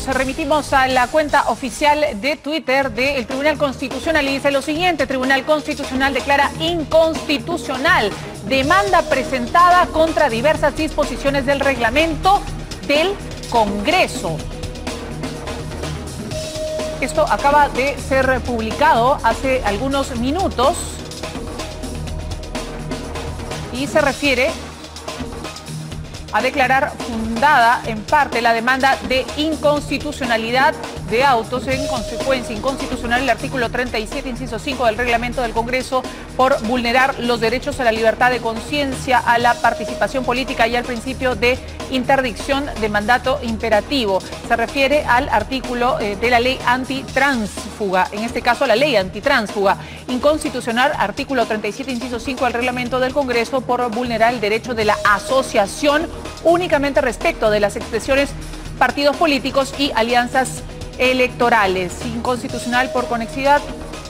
nos remitimos a la cuenta oficial de Twitter del Tribunal Constitucional y dice lo siguiente: Tribunal Constitucional declara inconstitucional demanda presentada contra diversas disposiciones del reglamento del Congreso. Esto acaba de ser publicado hace algunos minutos y se refiere a declarar fundada en parte la demanda de inconstitucionalidad de autos, en consecuencia inconstitucional el artículo 37, inciso 5 del reglamento del Congreso por vulnerar los derechos a la libertad de conciencia, a la participación política y al principio de interdicción de mandato imperativo. Se refiere al artículo de la ley antitránsfuga, en este caso la ley antitránsfuga. Inconstitucional, artículo 37, inciso 5 del reglamento del Congreso por vulnerar el derecho de la asociación únicamente respecto de las expresiones partidos políticos y alianzas electorales. Inconstitucional por conexidad,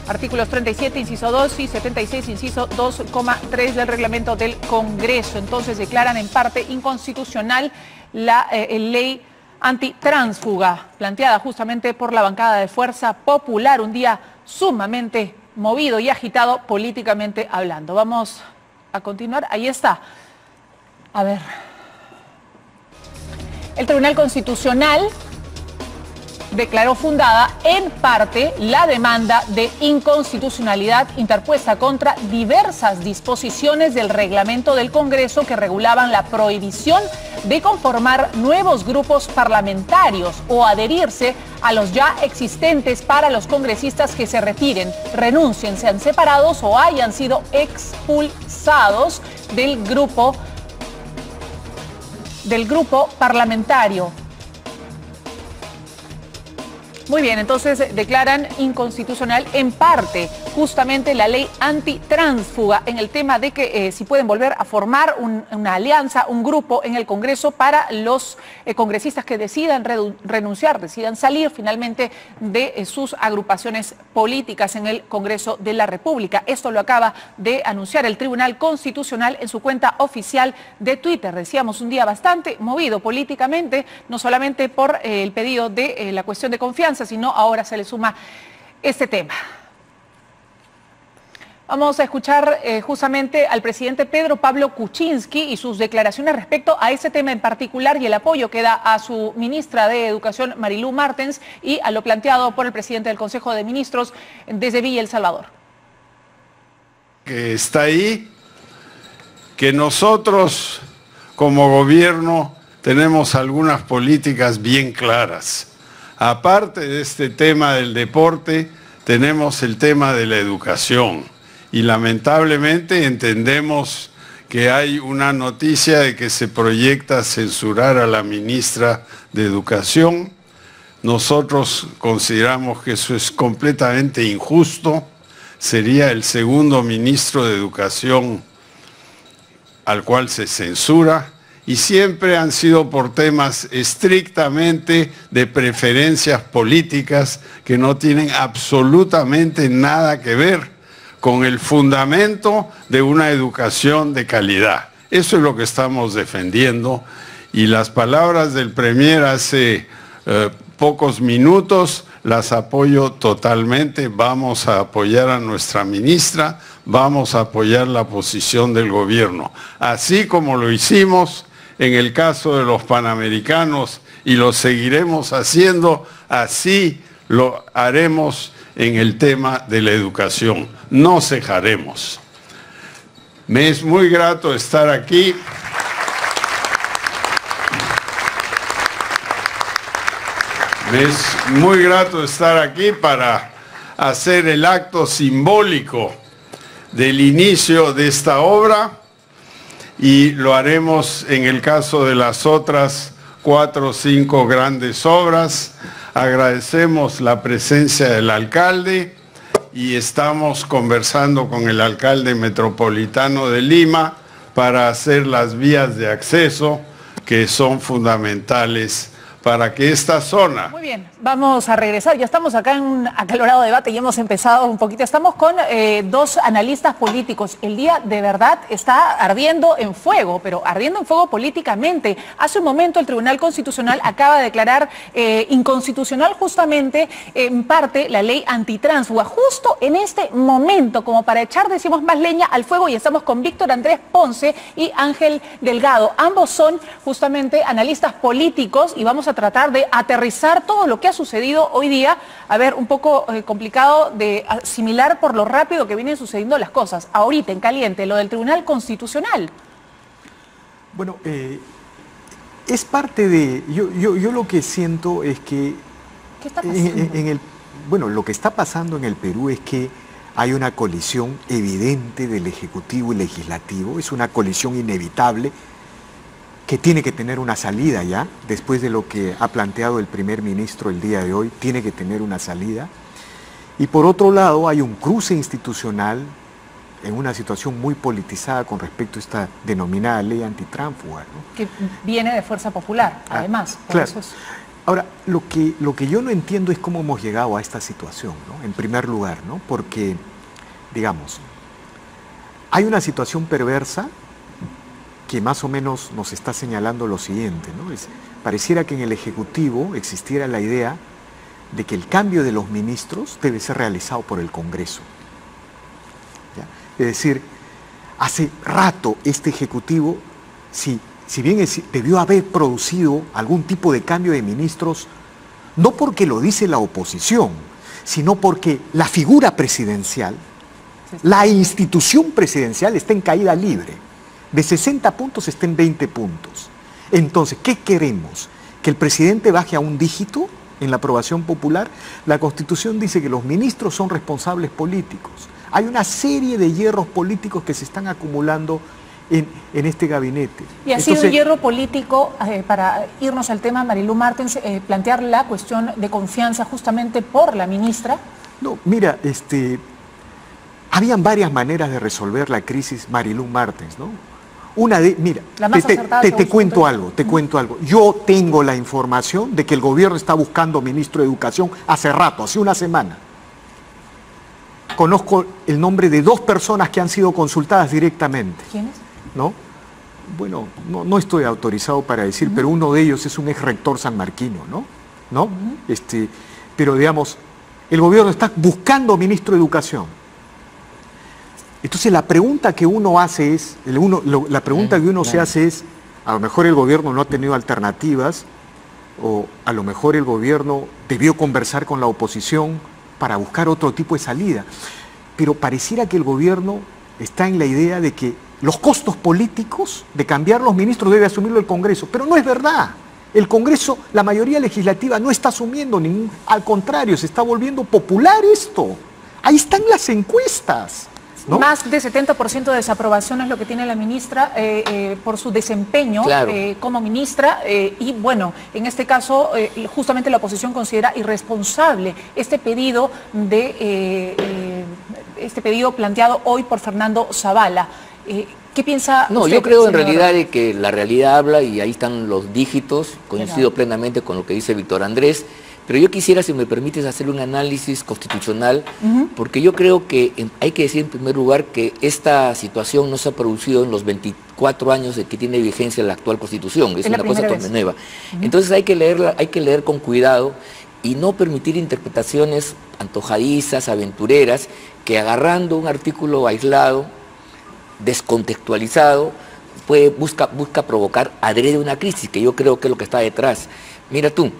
artículos 37, inciso 2 y 76, inciso 2,3 del reglamento del Congreso. Entonces declaran en parte inconstitucional la ley antitránsfuga planteada justamente por la bancada de Fuerza Popular, un día sumamente movido y agitado políticamente hablando. Vamos a continuar. Ahí está. A ver. El Tribunal Constitucional declaró fundada en parte la demanda de inconstitucionalidad interpuesta contra diversas disposiciones del reglamento del Congreso que regulaban la prohibición de conformar nuevos grupos parlamentarios o adherirse a los ya existentes para los congresistas que se retiren, renuncien, sean separados o hayan sido expulsados del grupo parlamentario. Muy bien, entonces declaran inconstitucional en parte justamente la ley antitránsfuga en el tema de que si pueden volver a formar una alianza, un grupo en el Congreso para los congresistas que decidan renunciar, decidan salir finalmente de sus agrupaciones políticas en el Congreso de la República. Esto lo acaba de anunciar el Tribunal Constitucional en su cuenta oficial de Twitter. Decíamos, un día bastante movido políticamente, no solamente por el pedido de la cuestión de confianza, sino ahora se le suma este tema. Vamos a escuchar justamente al presidente Pedro Pablo Kuczynski y sus declaraciones respecto a ese tema en particular y el apoyo que da a su ministra de Educación, Marilú Martens, y a lo planteado por el presidente del Consejo de Ministros desde Villa El Salvador. Que está ahí, que nosotros como gobierno tenemos algunas políticas bien claras. Aparte de este tema del deporte, tenemos el tema de la educación y lamentablemente entendemos que hay una noticia de que se proyecta censurar a la ministra de Educación. Nosotros consideramos que eso es completamente injusto. Sería el segundo ministro de Educación al cual se censura. Y siempre han sido por temas estrictamente de preferencias políticas que no tienen absolutamente nada que ver con el fundamento de una educación de calidad. Eso es lo que estamos defendiendo y las palabras del Premier hace pocos minutos las apoyo totalmente. Vamos a apoyar a nuestra ministra, vamos a apoyar la posición del gobierno, así como lo hicimos en el caso de los Panamericanos y lo seguiremos haciendo, así lo haremos en el tema de la educación. No cejaremos. Me es muy grato estar aquí. Me es muy grato estar aquí para hacer el acto simbólico del inicio de esta obra. Y lo haremos en el caso de las otras 4 o 5 grandes obras. Agradecemos la presencia del alcalde y estamos conversando con el alcalde metropolitano de Lima para hacer las vías de acceso que son fundamentales para que esta zona... Muy bien, vamos a regresar. Ya estamos acá en un acalorado debate y hemos empezado un poquito. Estamos con dos analistas políticos. El día de verdad está ardiendo en fuego, pero ardiendo en fuego políticamente. Hace un momento el Tribunal Constitucional acaba de declarar inconstitucional justamente en parte la ley antitránsfuga. Justo en este momento, como para echar, decimos, más leña al fuego, y estamos con Víctor Andrés Ponce y Ángel Delgado. Ambos son justamente analistas políticos y vamos a tratar de aterrizar todo lo que ha sucedido hoy día. A ver, un poco complicado de asimilar por lo rápido que vienen sucediendo las cosas. Ahorita, en caliente, lo del Tribunal Constitucional. Bueno, es parte de... Yo lo que siento es que... ¿Qué está pasando? Bueno, lo que está pasando en el Perú es que hay una colisión evidente del Ejecutivo y Legislativo. Es una colisión inevitable que tiene que tener una salida ya, después de lo que ha planteado el primer ministro el día de hoy, tiene que tener una salida. Y por otro lado hay un cruce institucional en una situación muy politizada con respecto a esta denominada ley antitránsfuga, ¿no? Que viene de Fuerza Popular, además. Claro. Eso es... Ahora, lo que yo no entiendo es cómo hemos llegado a esta situación, ¿no? En primer lugar, ¿no? Porque, digamos, hay una situación perversa que más o menos nos está señalando lo siguiente, ¿no? Pareciera que en el Ejecutivo existiera la idea de que el cambio de los ministros debe ser realizado por el Congreso, ¿ya? Es decir, hace rato este Ejecutivo, si bien debió haber producido algún tipo de cambio de ministros, no porque lo dice la oposición, sino porque la figura presidencial, la institución presidencial está en caída libre. De 60 puntos está en 20 puntos. Entonces, ¿qué queremos? ¿Que el presidente baje a un dígito en la aprobación popular? La Constitución dice que los ministros son responsables políticos. Hay una serie de hierros políticos que se están acumulando en este gabinete. Y ha sido un hierro político, para irnos al tema, Marilu Martens, plantear la cuestión de confianza justamente por la ministra. No, mira, habían varias maneras de resolver la crisis Marilu Martens, ¿no? Una de, mira, te cuento algo. Yo tengo la información de que el gobierno está buscando ministro de Educación hace rato, hace una semana. Conozco el nombre de 2 personas que han sido consultadas directamente. ¿Quiénes? ¿No? Bueno, no estoy autorizado para decir, pero uno de ellos es un ex rector sanmarquino, ¿no? Pero digamos, el gobierno está buscando ministro de Educación. Entonces la pregunta que uno hace es, se hace es, a lo mejor el gobierno no ha tenido alternativas, o a lo mejor el gobierno debió conversar con la oposición para buscar otro tipo de salida. Pero pareciera que el gobierno está en la idea de que los costos políticos de cambiar los ministros debe asumirlo el Congreso, pero no es verdad. El Congreso, la mayoría legislativa no está asumiendo ningún, al contrario, se está volviendo popular esto. Ahí están las encuestas, ¿no? Más de 70% de desaprobación es lo que tiene la ministra por su desempeño, claro, como ministra, y bueno, en este caso justamente la oposición considera irresponsable este pedido planteado hoy por Fernando Zavala. ¿Qué piensa usted? No, yo creo en señor? realidad de que la realidad habla y ahí están los dígitos, coincido plenamente con lo que dice Víctor Andrés, pero yo quisiera, si me permites, hacer un análisis constitucional, porque yo creo que hay que decir en primer lugar que esta situación no se ha producido en los 24 años de que tiene vigencia la actual Constitución, es una cosa totalmente nueva. Entonces hay que leer con cuidado y no permitir interpretaciones antojadizas, aventureras, que agarrando un artículo aislado, descontextualizado, busca provocar adrede una crisis, que yo creo que es lo que está detrás. Mira tú,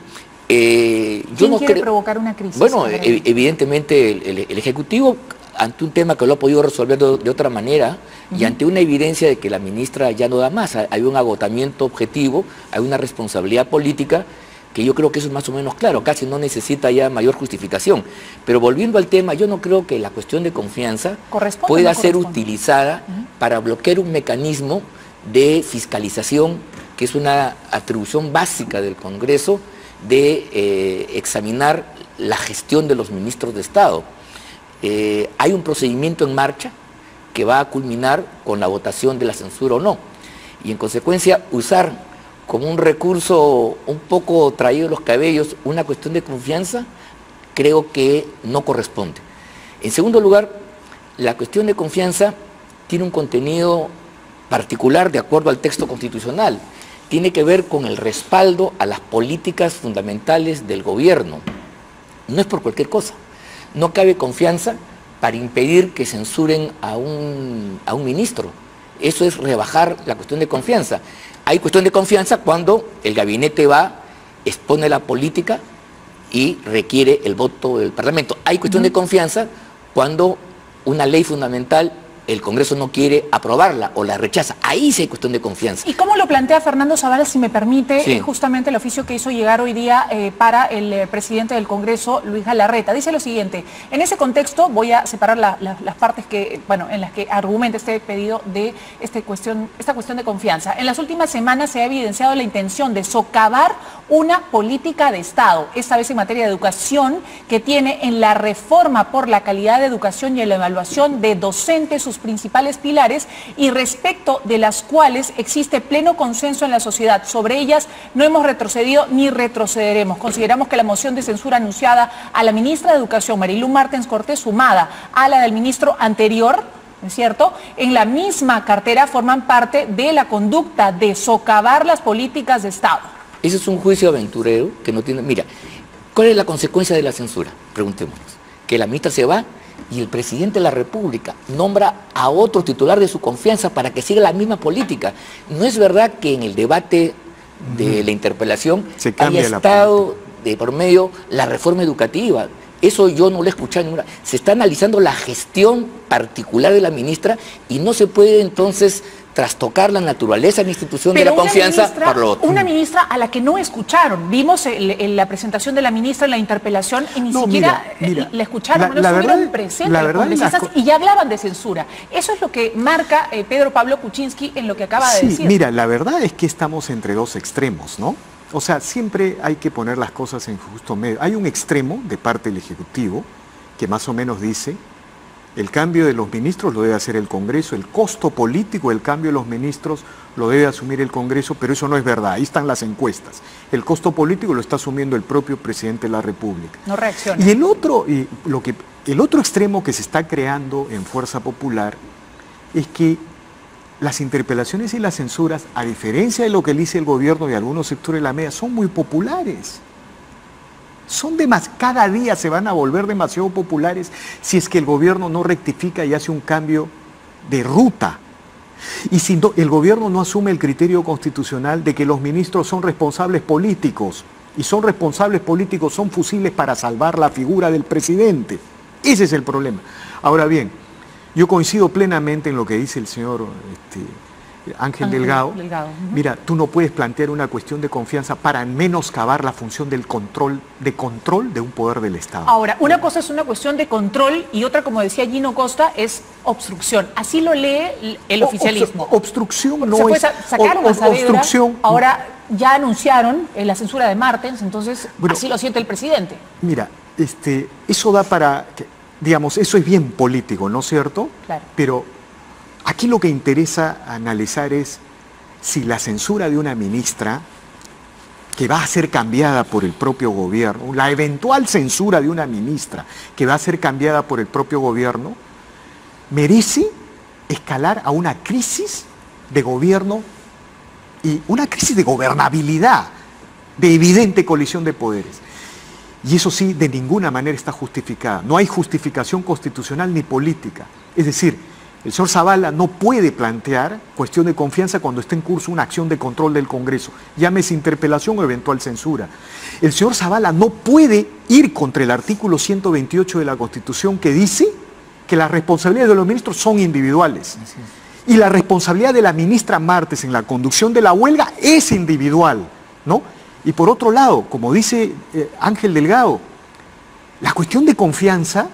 yo no quiere provocar una crisis? Bueno, evidentemente el Ejecutivo, ante un tema que lo ha podido resolver de otra manera, y ante una evidencia de que la ministra ya no da más, hay un agotamiento objetivo, hay una responsabilidad política, que yo creo que eso es más o menos claro, casi no necesita ya mayor justificación. Pero volviendo al tema, yo no creo que la cuestión de confianza pueda ser utilizada para bloquear un mecanismo de fiscalización, que es una atribución básica del Congreso, de examinar la gestión de los ministros de Estado. Hay un procedimiento en marcha que va a culminar con la votación de la censura o no. Y en consecuencia, usar como un recurso un poco traído de los cabellos, una cuestión de confianza, creo que no corresponde. En segundo lugar, la cuestión de confianza tiene un contenido particular de acuerdo al texto constitucional. Tiene que ver con el respaldo a las políticas fundamentales del gobierno. No es por cualquier cosa. No cabe confianza para impedir que censuren a un ministro. Eso es rebajar la cuestión de confianza. Hay cuestión de confianza cuando el gabinete va, expone la política y requiere el voto del Parlamento. Hay cuestión de confianza cuando una ley fundamental el Congreso no quiere aprobarla o la rechaza. Ahí sí hay cuestión de confianza. ¿Y cómo lo plantea Fernando Zavala, si me permite, Sí. justamente el oficio que hizo llegar hoy día para el presidente del Congreso, Luis Galarreta? Dice lo siguiente: en ese contexto voy a separar las partes que, bueno, en las que argumenta este pedido de esta cuestión de confianza. En las últimas semanas se ha evidenciado la intención de socavar una política de Estado, esta vez en materia de educación, que tiene en la reforma por la calidad de educación y en la evaluación de docentes sus principales pilares, y respecto de las cuales existe pleno consenso en la sociedad. Sobre ellas no hemos retrocedido ni retrocederemos. Consideramos que la moción de censura anunciada a la ministra de Educación, Marilú Martens Cortés, sumada a la del ministro anterior, ¿es cierto?, en la misma cartera forman parte de la conducta de socavar las políticas de Estado. Ese es un juicio aventurero que no tiene... Mira, ¿cuál es la consecuencia de la censura? Preguntémonos. Que la ministra se va y el presidente de la República nombra a otro titular de su confianza para que siga la misma política. No es verdad que en el debate de la interpelación haya estado de por medio la reforma educativa. Eso yo no lo he escuchado ninguna. Se está analizando la gestión particular de la ministra y no se puede entonces trastocar la naturaleza de la institución de la confianza por lo otro. Una ministra a la que no escucharon. Vimos la presentación de la ministra en la interpelación y ni siquiera la escucharon, no estuvieron presentes los congresistas y ya hablaban de censura. Eso es lo que marca Pedro Pablo Kuczynski en lo que acaba de decir. Mira, la verdad es que estamos entre dos extremos, ¿no? O sea, siempre hay que poner las cosas en justo medio. Hay un extremo de parte del Ejecutivo que más o menos dice: el cambio de los ministros lo debe hacer el Congreso, el costo político del cambio de los ministros lo debe asumir el Congreso, pero eso no es verdad, ahí están las encuestas. El costo político lo está asumiendo el propio presidente de la República. No reacciona. Y el otro extremo que se está creando en Fuerza Popular es que las interpelaciones y las censuras, a diferencia de lo que dice el gobierno y algunos sectores de la media, son muy populares. Cada día se van a volver demasiado populares si es que el gobierno no rectifica y hace un cambio de ruta. Y si no, el gobierno no asume el criterio constitucional de que los ministros son responsables políticos, y son responsables políticos, son fusibles para salvar la figura del presidente. Ese es el problema. Ahora bien, yo coincido plenamente en lo que dice el señor Ángel Delgado. Mira, tú no puedes plantear una cuestión de confianza para menoscabar la función del control de un poder del Estado. Ahora, una cosa es una cuestión de control y otra, como decía Gino Costa, es obstrucción. Así lo lee el oficialismo. Obstrucción no es... Sacaron a Saavedra, obstrucción. ahora ya anunciaron la censura de Martens, entonces así lo siente el presidente. Mira, eso da para... Digamos, eso es bien político, ¿no es cierto? Claro. Pero aquí lo que interesa analizar es si la censura de una ministra, que va a ser cambiada por el propio gobierno, la eventual censura de una ministra que va a ser cambiada por el propio gobierno, merece escalar a una crisis de gobierno y una crisis de gobernabilidad, de evidente colisión de poderes. Y eso sí, de ninguna manera está justificada. No hay justificación constitucional ni política. Es decir, el señor Zavala no puede plantear cuestión de confianza cuando está en curso una acción de control del Congreso, llámese interpelación o eventual censura. El señor Zavala no puede ir contra el artículo 128 de la Constitución, que dice que las responsabilidades de los ministros son individuales. Y la responsabilidad de la ministra Martens en la conducción de la huelga es individual, ¿no? Y por otro lado, como dice Ángel Delgado, la cuestión de confianza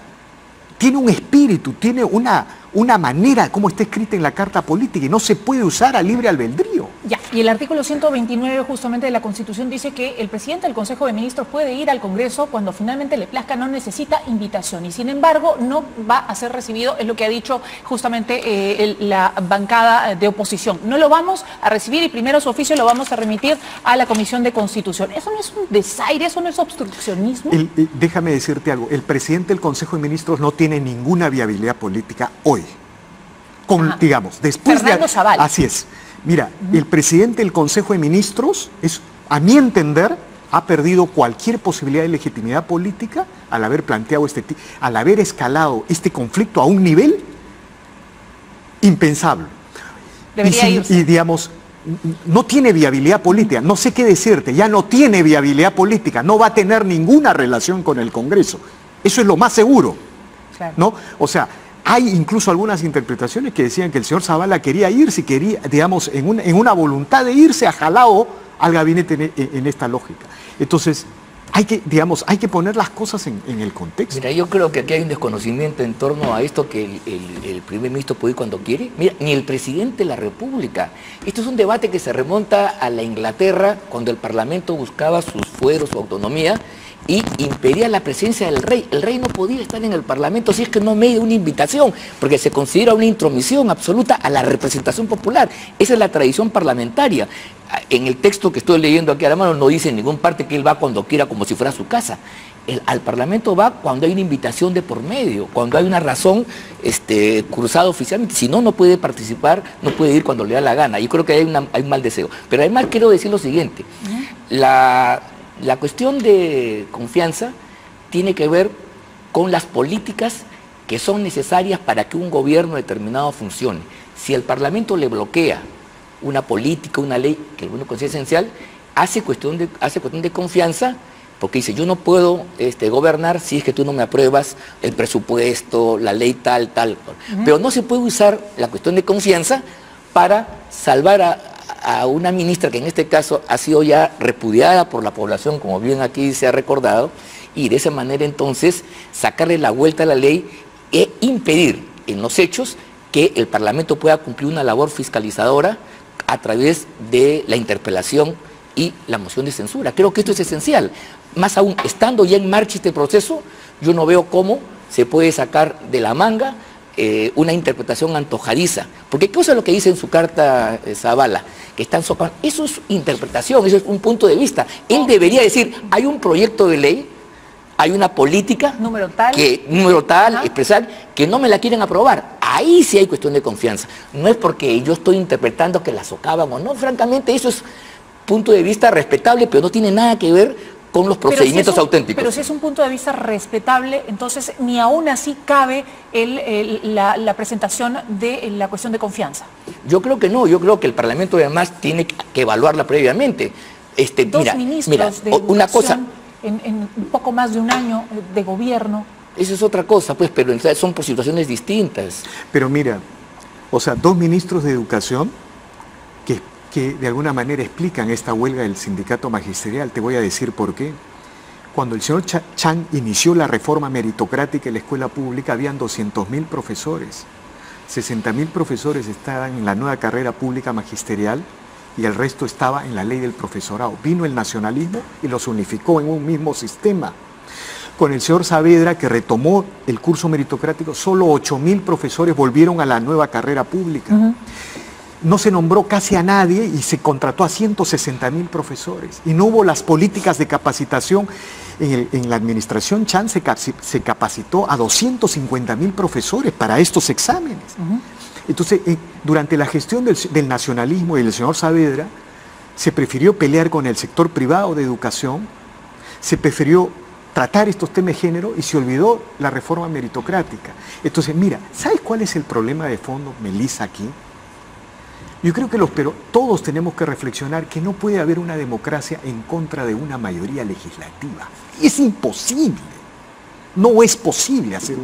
tiene un espíritu, tiene una manera como está escrita en la Carta Política y no se puede usar a libre albedrío. Ya. Y el artículo 129 justamente de la Constitución dice que el presidente del Consejo de Ministros puede ir al Congreso cuando finalmente le plazca, no necesita invitación y sin embargo no va a ser recibido, es lo que ha dicho justamente la bancada de oposición. No lo vamos a recibir y primero su oficio lo vamos a remitir a la Comisión de Constitución. ¿Eso no es un desaire, eso no es obstruccionismo? Déjame decirte algo, el presidente del Consejo de Ministros no tiene ninguna viabilidad política hoy. Digamos, después Fernando Zavala. Así es. Mira, el presidente del Consejo de Ministros es, a mi entender, ha perdido cualquier posibilidad de legitimidad política al haber planteado al haber escalado este conflicto a un nivel impensable. Debería irse. Y digamos, no tiene viabilidad política, no sé qué decirte, ya no tiene viabilidad política, no va a tener ninguna relación con el Congreso. Eso es lo más seguro, Claro. ¿no? O sea, hay incluso algunas interpretaciones que decían que el señor Zavala quería irse, quería, digamos, en una voluntad de irse, a jalao al gabinete en esta lógica. Entonces, hay que poner las cosas en el contexto. Mira, yo creo que aquí hay un desconocimiento en torno a esto que el primer ministro puede ir cuando quiere. Mira, ni el presidente de la República. Esto es un debate que se remonta a la Inglaterra, cuando el Parlamento buscaba sus fueros, su autonomía, y impedía la presencia del rey. El rey no podía estar en el Parlamento si es que no media una invitación, porque se considera una intromisión absoluta a la representación popular. Esa es la tradición parlamentaria. En el texto que estoy leyendo aquí a la mano no dice en ninguna parte que él va cuando quiera, como si fuera su casa. Al Parlamento va cuando hay una invitación de por medio, cuando hay una razón cruzada oficialmente. Si no, no puede participar, no puede ir cuando le da la gana. Yo creo que hay un mal deseo. Pero además quiero decir lo siguiente. La cuestión de confianza tiene que ver con las políticas que son necesarias para que un gobierno determinado funcione. Si el Parlamento le bloquea una política, una ley que uno considera esencial, hace cuestión de confianza, porque dice, yo no puedo gobernar si es que tú no me apruebas el presupuesto, la ley tal. Pero no se puede usar la cuestión de confianza para salvar a una ministra que en este caso ha sido ya repudiada por la población, como bien aquí se ha recordado, y de esa manera entonces sacarle la vuelta a la ley e impedir en los hechos que el Parlamento pueda cumplir una labor fiscalizadora a través de la interpelación y la moción de censura. Creo que esto es esencial. Más aún, estando ya en marcha este proceso, yo no veo cómo se puede sacar de la manga una interpretación antojadiza. Porque ¿qué cosa es lo que dice en su carta Zavala? Que están socavando. Eso es interpretación, eso es un punto de vista. Él debería decir, hay un proyecto de ley, hay una política número tal, expresar, que no me la quieren aprobar. Ahí sí hay cuestión de confianza. No es porque yo estoy interpretando que la socavan o no. Francamente, eso es punto de vista respetable, pero no tiene nada que ver con los procedimientos auténticos. Pero si es un punto de vista respetable, entonces ni aún así cabe la presentación de la cuestión de confianza. Yo creo que no, yo creo que el Parlamento además tiene que evaluarla previamente. Dos ministros de una cosa, en un poco más de un año de gobierno. Eso es otra cosa, pues, pero en realidad son por situaciones distintas. Pero mira, o sea, dos ministros de educación que de alguna manera explican esta huelga del sindicato magisterial. Te voy a decir por qué. Cuando el señor Chang inició la reforma meritocrática en la escuela pública, habían 200.000 profesores. 60.000 profesores estaban en la nueva carrera pública magisterial y el resto estaba en la ley del profesorado. Vino el nacionalismo y los unificó en un mismo sistema. Con el señor Saavedra, que retomó el curso meritocrático, solo 8.000 profesores volvieron a la nueva carrera pública. No se nombró casi a nadie y se contrató a 160.000 profesores. Y no hubo las políticas de capacitación. En la administración Chang se capacitó a 250.000 profesores para estos exámenes. Entonces, durante la gestión del nacionalismo y del señor Saavedra, se prefirió pelear con el sector privado de educación, se prefirió tratar estos temas de género y se olvidó la reforma meritocrática. Entonces, mira, ¿sabes cuál es el problema de fondo, Melissa, aquí? Yo creo que todos tenemos que reflexionar que no puede haber una democracia en contra de una mayoría legislativa. Es imposible. No es posible hacer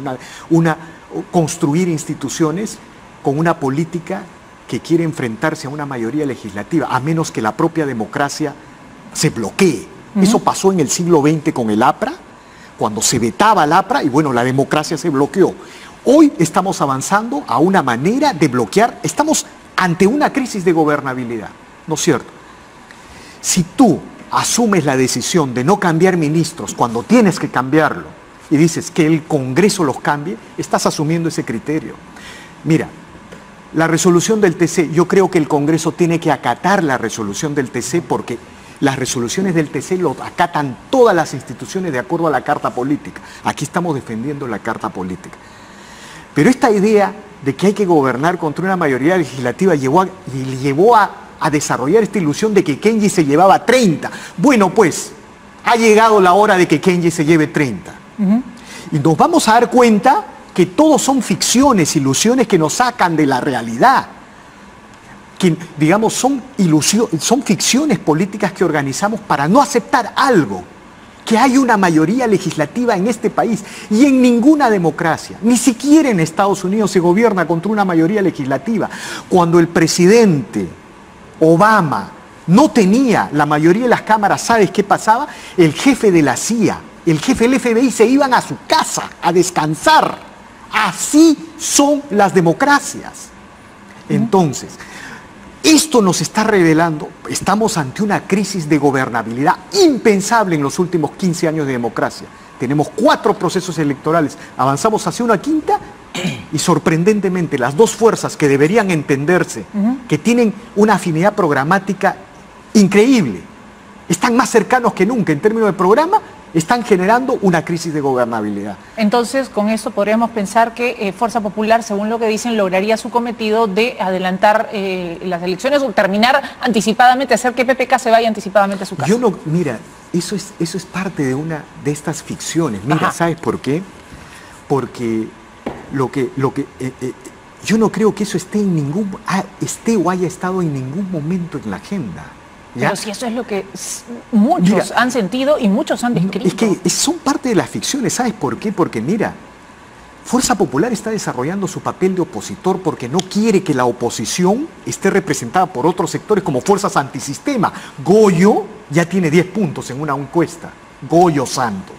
construir instituciones con una política que quiere enfrentarse a una mayoría legislativa, a menos que la propia democracia se bloquee. Eso pasó en el siglo XX con el APRA, cuando se vetaba el APRA y bueno, la democracia se bloqueó. Hoy estamos avanzando a una manera de bloquear, estamos ante una crisis de gobernabilidad. ¿no es cierto? Si tú asumes la decisión de no cambiar ministros cuando tienes que cambiarlo y dices que el Congreso los cambie, estás asumiendo ese criterio. Mira, la resolución del TC, yo creo que el Congreso tiene que acatar la resolución del TC porque las resoluciones del TC lo acatan todas las instituciones de acuerdo a la Carta Política. Aquí estamos defendiendo la Carta Política. Pero esta idea de que hay que gobernar contra una mayoría legislativa llevó a desarrollar esta ilusión de que Kenji se llevaba 30. Bueno, pues, ha llegado la hora de que Kenji se lleve 30. Y nos vamos a dar cuenta que todos son ficciones, ilusiones que nos sacan de la realidad. Que, digamos, son ficciones políticas que organizamos para no aceptar algo, que hay una mayoría legislativa en este país y en ninguna democracia, ni siquiera en Estados Unidos se gobierna contra una mayoría legislativa. Cuando el presidente Obama no tenía la mayoría de las cámaras, ¿sabes qué pasaba? El jefe de la CIA, el jefe del FBI se iban a su casa a descansar. Así son las democracias. Entonces, esto nos está revelando, estamos ante una crisis de gobernabilidad impensable en los últimos 15 años de democracia. Tenemos 4 procesos electorales, avanzamos hacia una quinta y sorprendentemente las dos fuerzas que deberían entenderse, que tienen una afinidad programática increíble, están más cercanos que nunca en términos de programa, están generando una crisis de gobernabilidad. Entonces, con esto podríamos pensar que Fuerza Popular, según lo que dicen, lograría su cometido de adelantar las elecciones o terminar anticipadamente, hacer que PPK se vaya anticipadamente a su casa. Yo no, mira, eso es parte de una de estas ficciones. Mira, ¿sabes por qué? Porque yo no creo que eso esté o haya estado en ningún momento en la agenda. ¿Ya? Pero si eso es lo que muchos han sentido y muchos han descrito. Es que son parte de las ficciones, ¿sabes por qué? Porque mira, Fuerza Popular está desarrollando su papel de opositor porque no quiere que la oposición esté representada por otros sectores como fuerzas antisistema. Goyo ya tiene 10 puntos en una encuesta, Goyo Santos.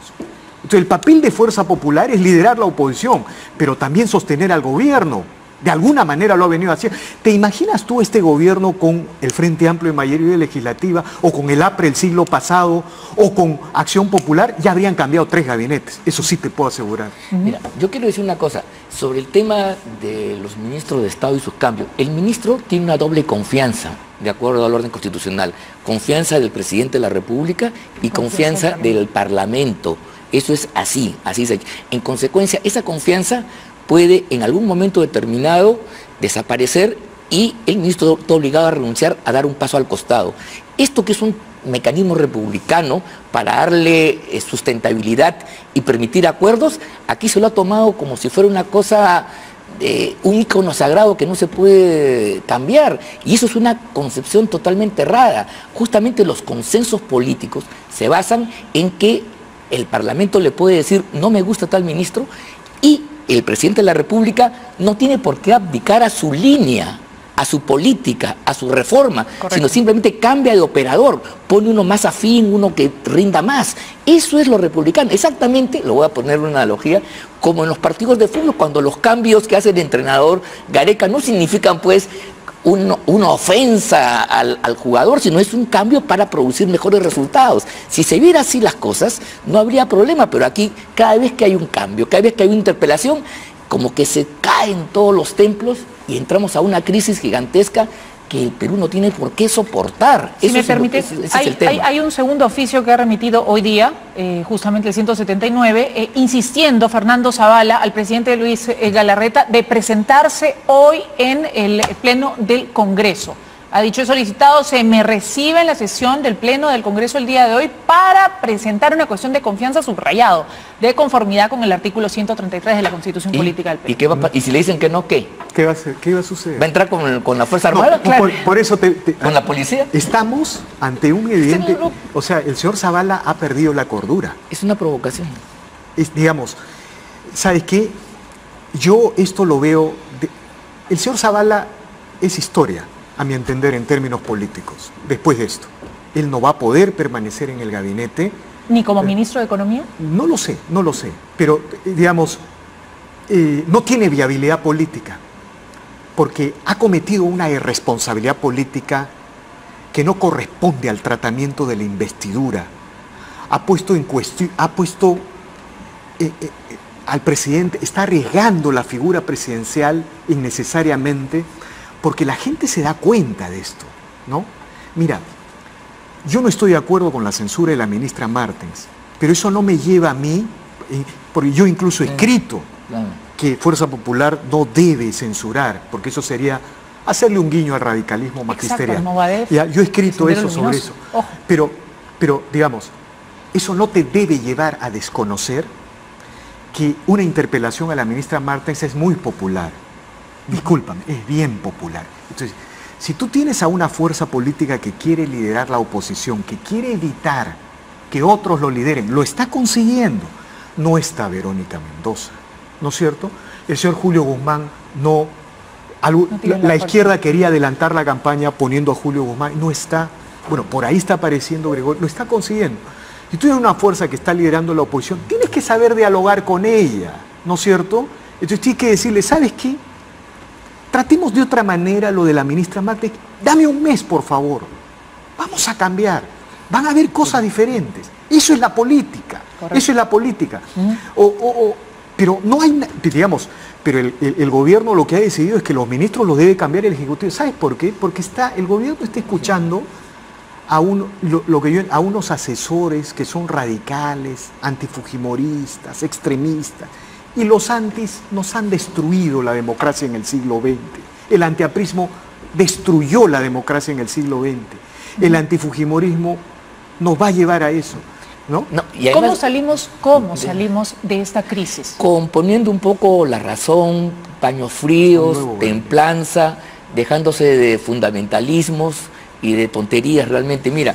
Entonces el papel de Fuerza Popular es liderar la oposición, pero también sostener al gobierno. De alguna manera lo ha venido haciendo. ¿Te imaginas tú este gobierno con el Frente Amplio de mayoría legislativa o con el APRE el siglo pasado o con Acción Popular? Ya habrían cambiado 3 gabinetes. Eso sí te puedo asegurar. Mira, yo quiero decir una cosa. Sobre el tema de los ministros de Estado y sus cambios. El ministro tiene una doble confianza, de acuerdo al orden constitucional. Confianza del presidente de la República y confianza del Parlamento. Eso es así. En consecuencia, esa confianza puede en algún momento determinado desaparecer y el ministro está obligado a renunciar a dar un paso al costado. Esto que es un mecanismo republicano para darle sustentabilidad y permitir acuerdos, aquí se lo ha tomado como si fuera una cosa, un ícono sagrado que no se puede cambiar. Y eso es una concepción totalmente errada. Justamente los consensos políticos se basan en que el Parlamento le puede decir no me gusta tal ministro y el presidente de la República no tiene por qué abdicar a su línea, a su política, a su reforma, sino simplemente cambia de operador, pone uno más afín, uno que rinda más. Eso es lo republicano. Exactamente, lo voy a poner una analogía, como en los partidos de fútbol, cuando los cambios que hace el entrenador Gareca no significan pues una ofensa al jugador, sino es un cambio para producir mejores resultados. Si se viera así las cosas, no habría problema, pero aquí cada vez que hay un cambio, cada vez que hay una interpelación, como que se caen todos los templos y entramos a una crisis gigantesca que el Perú no tiene por qué soportar. Si me permites, hay un segundo oficio que ha remitido hoy día, justamente el 179, insistiendo Fernando Zavala al presidente Luis Galarreta de presentarse hoy en el Pleno del Congreso. Ha dicho, he solicitado, se me recibe en la sesión del Pleno del Congreso el día de hoy para presentar una cuestión de confianza subrayado, de conformidad con el artículo 133 de la Constitución Política del Perú. ¿Y si le dicen que no, qué? ¿Qué va a suceder? ¿Va a entrar con la Fuerza Armada? No, claro. Por eso ¿Con la policía? Estamos ante un evidente... O sea, el señor Zavala ha perdido la cordura. Es una provocación. Digamos, ¿sabes qué? Yo esto lo veo... El señor Zavala es historia, a mi entender, en términos políticos, después de esto. Él no va a poder permanecer en el gabinete. ¿Ni como ministro de Economía? No lo sé, pero, digamos, no tiene viabilidad política, porque ha cometido una irresponsabilidad política que no corresponde al tratamiento de la investidura. Ha puesto en cuestión, al presidente, está arriesgando la figura presidencial innecesariamente, porque la gente se da cuenta de esto, ¿no? Mira, yo no estoy de acuerdo con la censura de la ministra Martens, pero eso no me lleva a mí, porque yo incluso he escrito que Fuerza Popular no debe censurar, porque eso sería hacerle un guiño al radicalismo magisterial. Exacto, ya, yo he escrito eso sobre eso. Pero, digamos, eso no te debe llevar a desconocer que una interpelación a la ministra Martens es muy popular. Discúlpame, es bien popular. Entonces, si tú tienes a una fuerza política que quiere liderar la oposición, que quiere evitar que otros lo lideren, lo está consiguiendo. No está Verónica Mendoza, ¿no es cierto? El señor Julio Guzmán no... La izquierda quería adelantar la campaña poniendo a Julio Guzmán, no está. Bueno, por ahí está apareciendo Gregorio, lo está consiguiendo. Si tú tienes una fuerza que está liderando la oposición, tienes que saber dialogar con ella, ¿no es cierto? Entonces tienes que decirle, ¿sabes qué? Tratemos de otra manera lo de la ministra Martens. Dame un mes, por favor. Vamos a cambiar. Van a haber cosas diferentes. Eso es la política. Correcto. Eso es la política. Pero no hay, digamos, pero el gobierno lo que ha decidido es que los ministros los debe cambiar el Ejecutivo. ¿Sabes por qué? Porque el gobierno está escuchando a unos asesores que son radicales, antifujimoristas, extremistas. Y los antis nos han destruido la democracia en el siglo XX. El antiaprismo destruyó la democracia en el siglo XX. El antifujimorismo nos va a llevar a eso, ¿no? Y además, ¿Cómo salimos de esta crisis? Componiendo un poco la razón, paños fríos, templanza, dejándose de fundamentalismos y de tonterías realmente. Mira,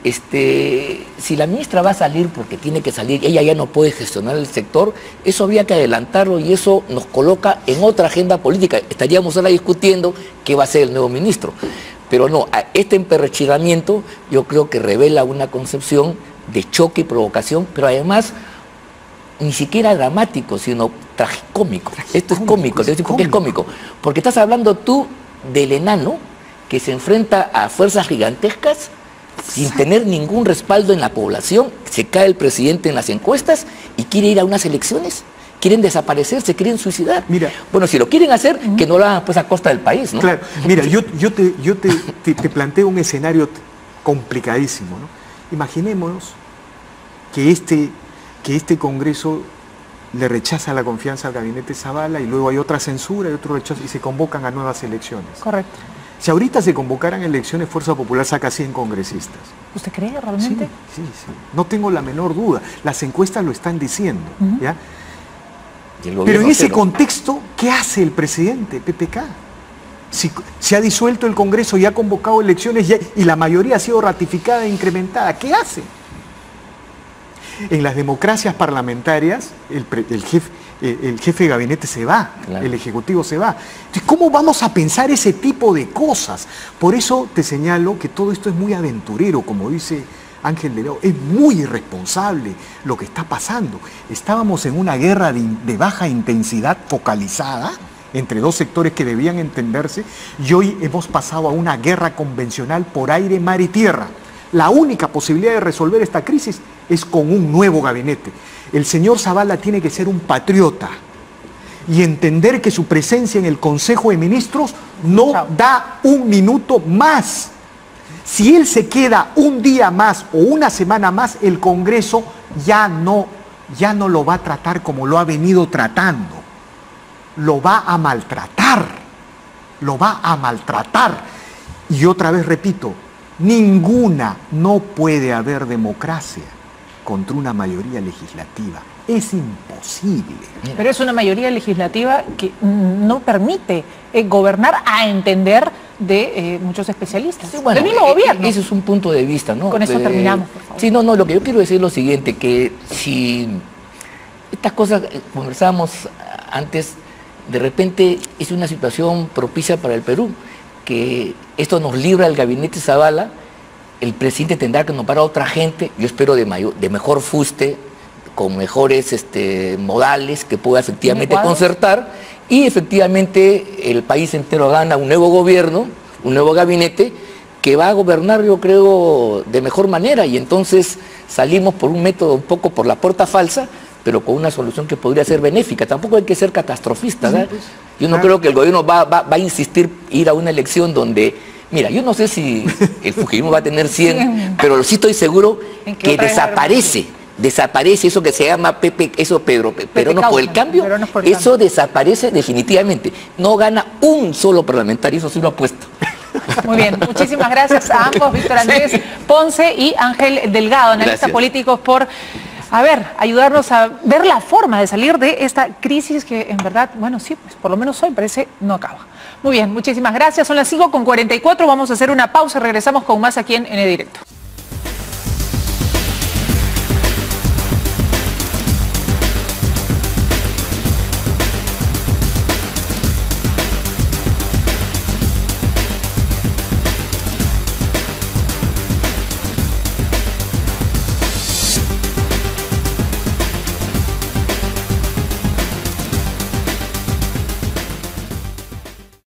si la ministra va a salir porque tiene que salir, ella ya no puede gestionar el sector, eso había que adelantarlo y eso nos coloca en otra agenda política. Estaríamos ahora discutiendo qué va a ser el nuevo ministro. Pero no, este emperrechiramiento yo creo que revela una concepción de choque y provocación, pero además ni siquiera dramático, sino tragicómico. Esto es cómico, ¿por qué es cómico? Porque estás hablando tú del enano que se enfrenta a fuerzas gigantescas sin tener ningún respaldo en la población, se cae el presidente en las encuestas y quiere ir a unas elecciones, quieren desaparecer, se quieren suicidar. Mira, bueno, si lo quieren hacer, que no lo hagan pues a costa del país, ¿no? Claro, mira, yo te planteo un escenario complicadísimo, ¿no? Imaginémonos que este Congreso le rechaza la confianza al gabinete Zavala y luego hay otra censura y otro rechazo y se convocan a nuevas elecciones. Correcto. Si ahorita se convocaran elecciones, Fuerza Popular saca 100 congresistas. ¿Usted cree realmente? Sí. No tengo la menor duda. Las encuestas lo están diciendo. ¿Ya? Pero en ese contexto, ¿qué hace el presidente, PPK? Si se ha disuelto el Congreso y ha convocado elecciones y la mayoría ha sido ratificada e incrementada, ¿qué hace? En las democracias parlamentarias, el jefe de gabinete se va, claro. El ejecutivo se va. Entonces, ¿cómo vamos a pensar ese tipo de cosas? Por eso te señalo que todo esto es muy aventurero, como dice Ángel Delgado, es muy irresponsable lo que está pasando. Estábamos en una guerra de baja intensidad focalizada entre dos sectores que debían entenderse y hoy hemos pasado a una guerra convencional por aire, mar y tierra. La única posibilidad de resolver esta crisis es con un nuevo gabinete. El señor Zavala tiene que ser un patriota y entender que su presencia en el Consejo de Ministros no da un minuto más. Si él se queda un día más o una semana más, el Congreso ya no lo va a tratar como lo ha venido tratando. Lo va a maltratar. Lo va a maltratar. Y otra vez repito, no puede haber democracia contra una mayoría legislativa. Es imposible. Pero es una mayoría legislativa que no permite gobernar a entender de muchos especialistas. Sí, bueno, del mismo gobierno. Ese es un punto de vista, ¿no? Con eso terminamos, por favor. Sí, no, lo que yo quiero decir es lo siguiente, que si estas cosas conversábamos antes, de repente es una situación propicia para el Perú, que esto nos libra al gabinete Zavala, el presidente tendrá que nombrar a otra gente, yo espero de mejor fuste, con mejores modales, que pueda efectivamente concertar, y efectivamente el país entero gana un nuevo gobierno, un nuevo gabinete, que va a gobernar, yo creo, de mejor manera, y entonces salimos por un método un poco por la puerta falsa, pero con una solución que podría ser benéfica. Tampoco hay que ser catastrofista, ¿verdad? Pues, yo no creo que el gobierno va a insistir ir a una elección donde, mira, yo no sé si el Fujimorismo va a tener 100, pero sí estoy seguro que desaparece eso que se llama Peronos por el Cambio, eso desaparece definitivamente. No gana un solo parlamentario, eso sí lo apuesto. Muy bien, muchísimas gracias a ambos, Víctor Andrés Ponce y Ángel Delgado, analistas políticos, por ayudarnos a ver la forma de salir de esta crisis que en verdad, bueno, sí, pues por lo menos hoy parece no acaba. Muy bien, muchísimas gracias. Son las 5:44, vamos a hacer una pausa, regresamos con más aquí en N Directo.